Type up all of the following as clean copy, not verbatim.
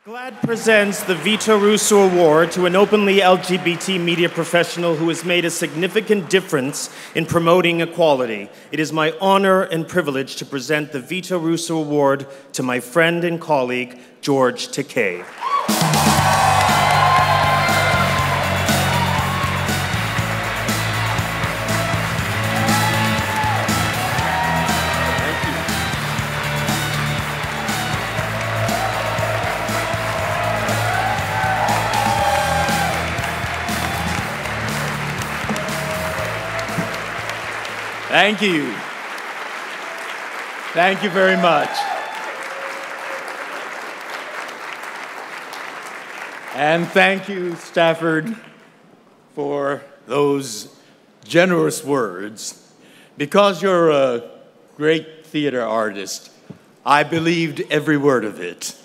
GLAAD presents the Vito Russo Award to an openly LGBT media professional who has made a significant difference in promoting equality. It is my honor and privilege to present the Vito Russo Award to my friend and colleague, George Takei. Thank you. Thank you very much. And thank you, Stafford, for those generous words. Because you're a great theater artist, I believed every word of it.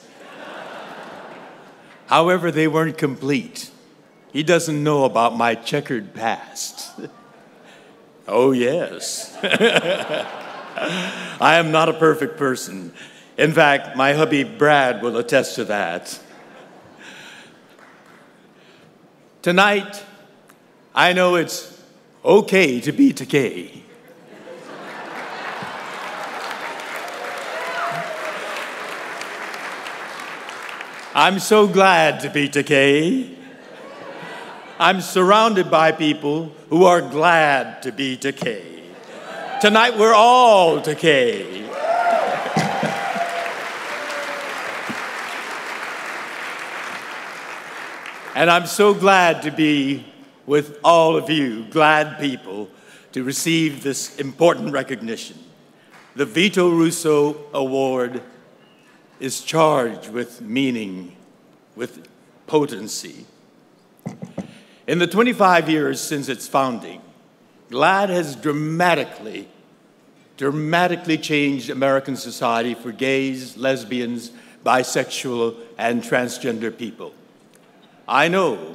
However, they weren't complete. He doesn't know about my checkered past. Oh, yes. I am not a perfect person. In fact, my hubby, Brad, will attest to that. Tonight, I know it's okay to be Takei. I'm so glad to be Takei. I'm surrounded by people who are glad to be Takei. Tonight, we're all Takei. And I'm so glad to be with all of you, GLAAD people, to receive this important recognition. The Vito Russo Award is charged with meaning, with potency. In the 25 years since its founding, GLAAD has dramatically changed American society for gays, lesbians, bisexual, and transgender people. I know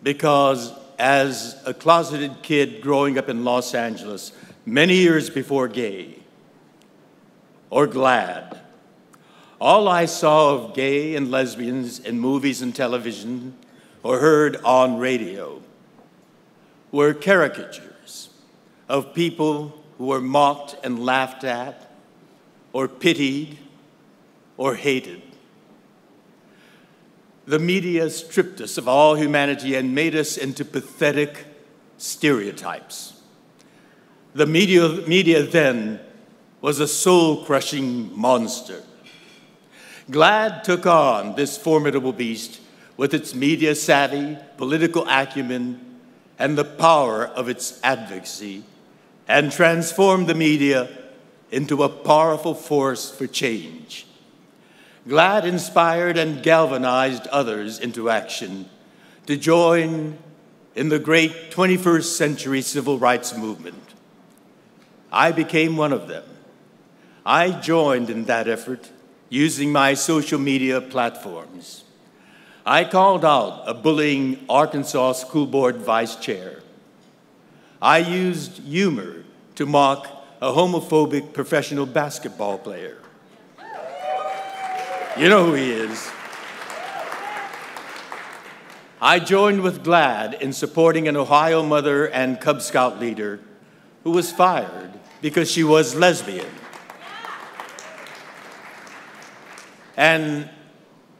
because as a closeted kid growing up in Los Angeles many years before gay or GLAAD, all I saw of gay and lesbians in movies and television or heard on radio were caricatures of people who were mocked and laughed at, or pitied, or hated. The media stripped us of all humanity and made us into pathetic stereotypes. The media then was a soul-crushing monster. GLAAD took on this formidable beast with its media savvy, political acumen, and the power of its advocacy, and transformed the media into a powerful force for change. GLAAD inspired and galvanized others into action to join in the great 21st century civil rights movement. I became one of them. I joined in that effort using my social media platforms. I called out a bullying Arkansas school board vice chair. I used humor to mock a homophobic professional basketball player. You know who he is. I joined with GLAAD in supporting an Ohio mother and Cub Scout leader who was fired because she was lesbian. And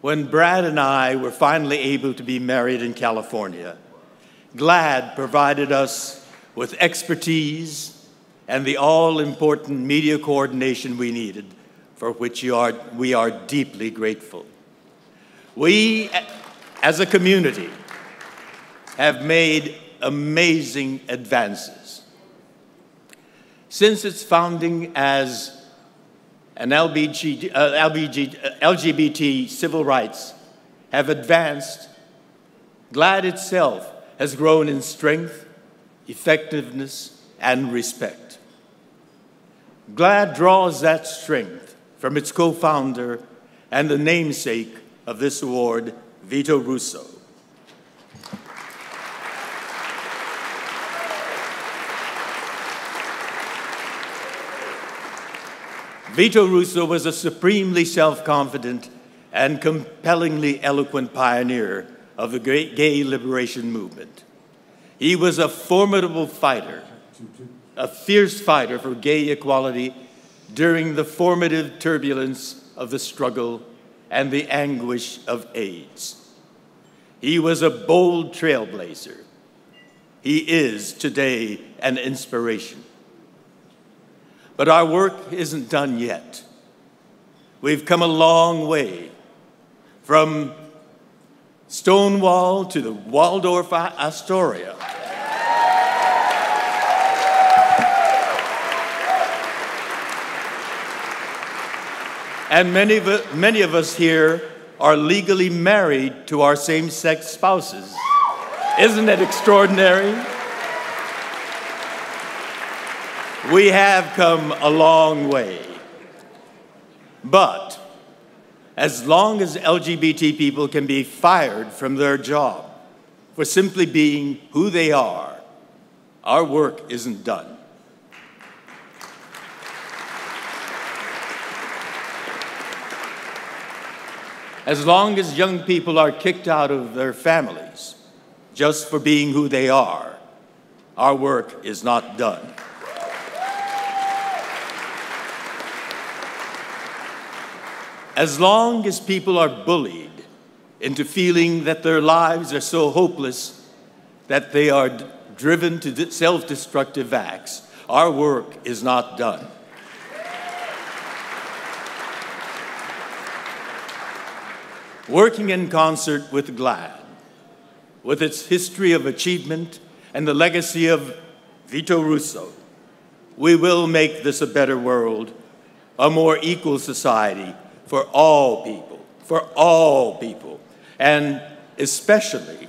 when Brad and I were finally able to be married in California, GLAAD provided us with expertise and the all-important media coordination we needed, for which we are deeply grateful. We, as a community, have made amazing advances. Since its founding as and LGBT civil rights have advanced, GLAAD itself has grown in strength, effectiveness, and respect. GLAAD draws that strength from its co-founder and the namesake of this award, Vito Russo. Vito Russo was a supremely self-confident and compellingly eloquent pioneer of the great gay liberation movement. He was a formidable fighter, a fierce fighter for gay equality during the formative turbulence of the struggle and the anguish of AIDS. He was a bold trailblazer. He is today an inspiration. But our work isn't done yet. We've come a long way from Stonewall to the Waldorf Astoria. And many of us here are legally married to our same-sex spouses. Isn't it extraordinary? We have come a long way. But as long as LGBT people can be fired from their job for simply being who they are, our work isn't done. As long as young people are kicked out of their families just for being who they are, our work is not done. As long as people are bullied into feeling that their lives are so hopeless that they are driven to self-destructive acts, our work is not done. Working in concert with GLAAD, with its history of achievement and the legacy of Vito Russo, we will make this a better world, a more equal society for all people, and especially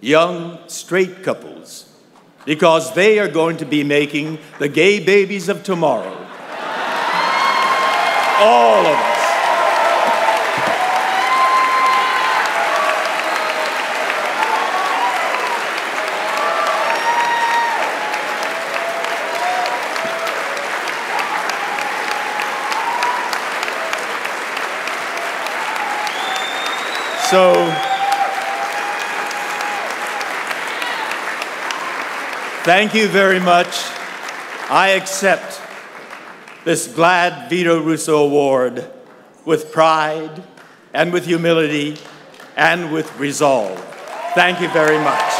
young straight couples, because they are going to be making the gay babies of tomorrow. All of us. So, thank you very much. I accept this GLAAD Vito Russo Award with pride and with humility and with resolve. Thank you very much.